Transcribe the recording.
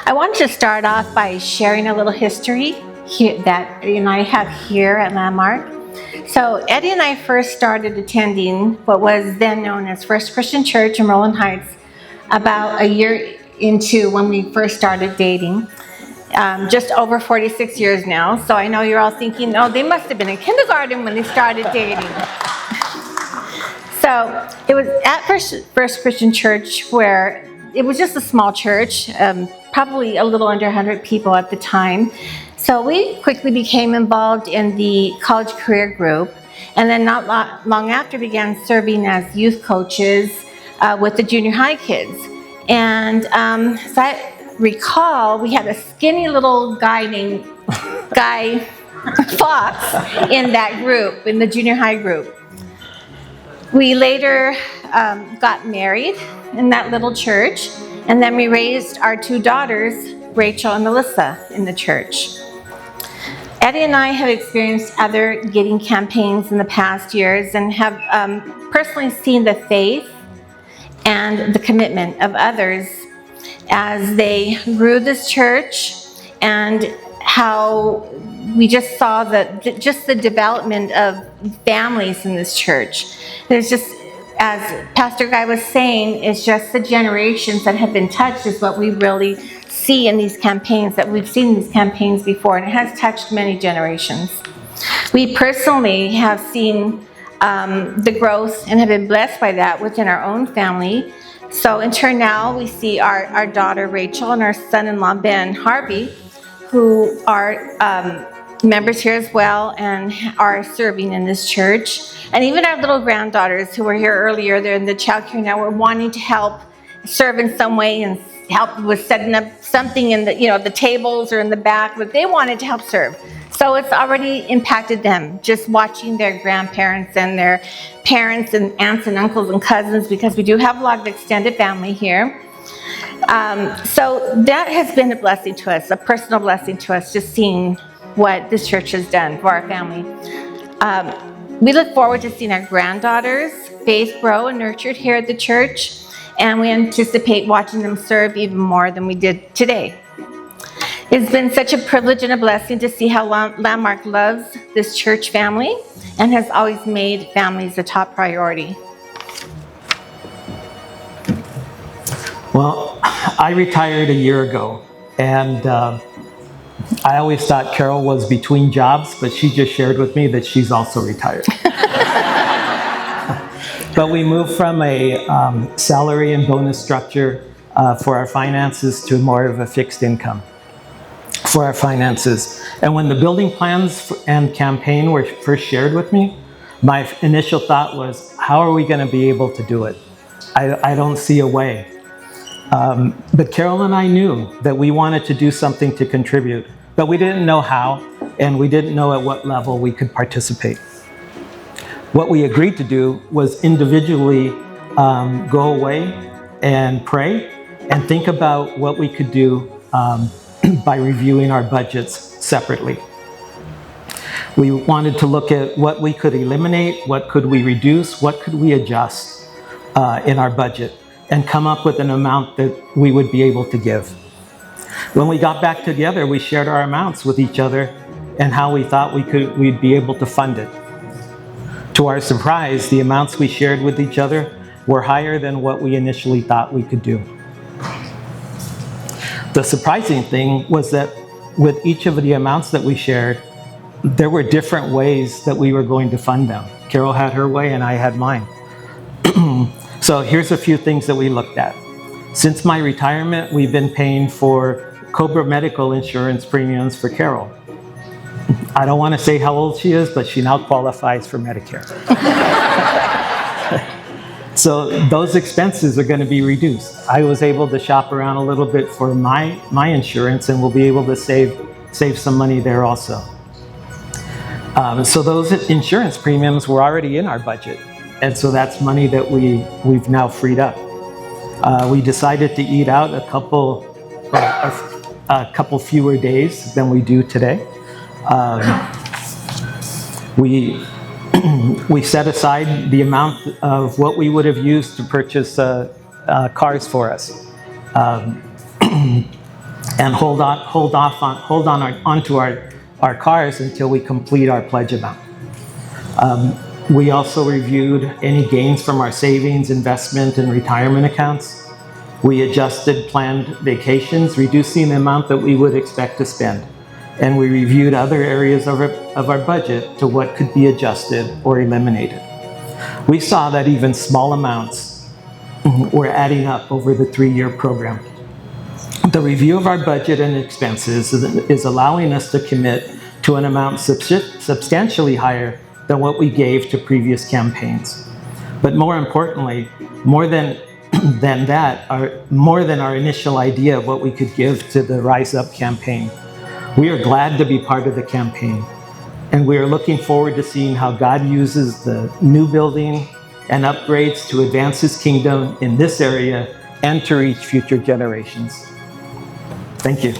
I wanted to start off by sharing a little history that Eddie and I have here at Landmark. So Eddie and I first started attending what was then known as First Christian Church in Rowland Heights about a year into when we first started dating. Just over 46 years now. So I know you're all thinking, oh, they must have been in kindergarten when they started dating. So it was at First Christian Church, where it was just a small church, probably a little under 100 people at the time. So we quickly became involved in the college career group, and then not long after began serving as youth coaches with the junior high kids. And so I recall we had a skinny little guy named Guy Fox in that group, in the junior high group. We later got married in that little church, and then we raised our two daughters, Rachel and Melissa, in the church. Eddie and I have experienced other giving campaigns in the past years and have personally seen the faith and the commitment of others as they grew this church, and how we just saw just the development of families in this church. There's just, as Pastor Guy was saying, it's just the generations that have been touched is what we really see in these campaigns, that we've seen these campaigns before, and it has touched many generations. We personally have seen the growth and have been blessed by that within our own family. So in turn now, we see our daughter Rachel and our son-in-law Ben Harvey, who are members here as well and are serving in this church. And even our little granddaughters who were here earlier, they're in the child care now, we're wanting to help serve in some way and help with setting up something in the tables or in the back, but they wanted to help serve. So it's already impacted them, just watching their grandparents and their parents and aunts and uncles and cousins, because we do have a lot of extended family here. So that has been a blessing to us, a personal blessing to us, just seeing what this church has done for our family. We look forward to seeing our granddaughters' faith grow and nurtured here at the church, and we anticipate watching them serve even more than we did today. It's been such a privilege and a blessing to see how Landmark loves this church family and has always made families a top priority. Well, I retired a year ago, and I always thought Carol was between jobs, but she just shared with me that she's also retired. But we moved from a salary and bonus structure for our finances to more of a fixed income for our finances. And when the building plans and campaign were first shared with me, my initial thought was, how are we going to be able to do it? I don't see a way. But Carol and I knew that we wanted to do something to contribute, but we didn't know how, and we didn't know at what level we could participate. What we agreed to do was individually go away and pray and think about what we could do by reviewing our budgets separately. We wanted to look at what we could eliminate, what could we reduce, what could we adjust in our budget, and come up with an amount that we would be able to give. When we got back together, we shared our amounts with each other and how we thought we'd be able to fund it. To our surprise, the amounts we shared with each other were higher than what we initially thought we could do. The surprising thing was that with each of the amounts that we shared, there were different ways that we were going to fund them. Carol had her way and I had mine. So here's a few things that we looked at. Since my retirement, we've been paying for COBRA medical insurance premiums for Carol. I don't want to say how old she is, but she now qualifies for Medicare. So those expenses are going to be reduced. I was able to shop around a little bit for my insurance, and we'll be able to save some money there also. So those insurance premiums were already in our budget, and so that's money that we've now freed up. We decided to eat out a couple fewer days than we do today. We set aside the amount of what we would have used to purchase cars for us. and hold on our cars until we complete our pledge amount. We also reviewed any gains from our savings, investment, and retirement accounts. We adjusted planned vacations, reducing the amount that we would expect to spend. And we reviewed other areas of our budget to what could be adjusted or eliminated. We saw that even small amounts were adding up over the 3-year program. The review of our budget and expenses is allowing us to commit to an amount substantially higher than what we gave to previous campaigns. But more importantly, more than our initial idea of what we could give to the Rise Up campaign, we are glad to be part of the campaign. And we are looking forward to seeing how God uses the new building and upgrades to advance His kingdom in this area and to reach future generations. Thank you.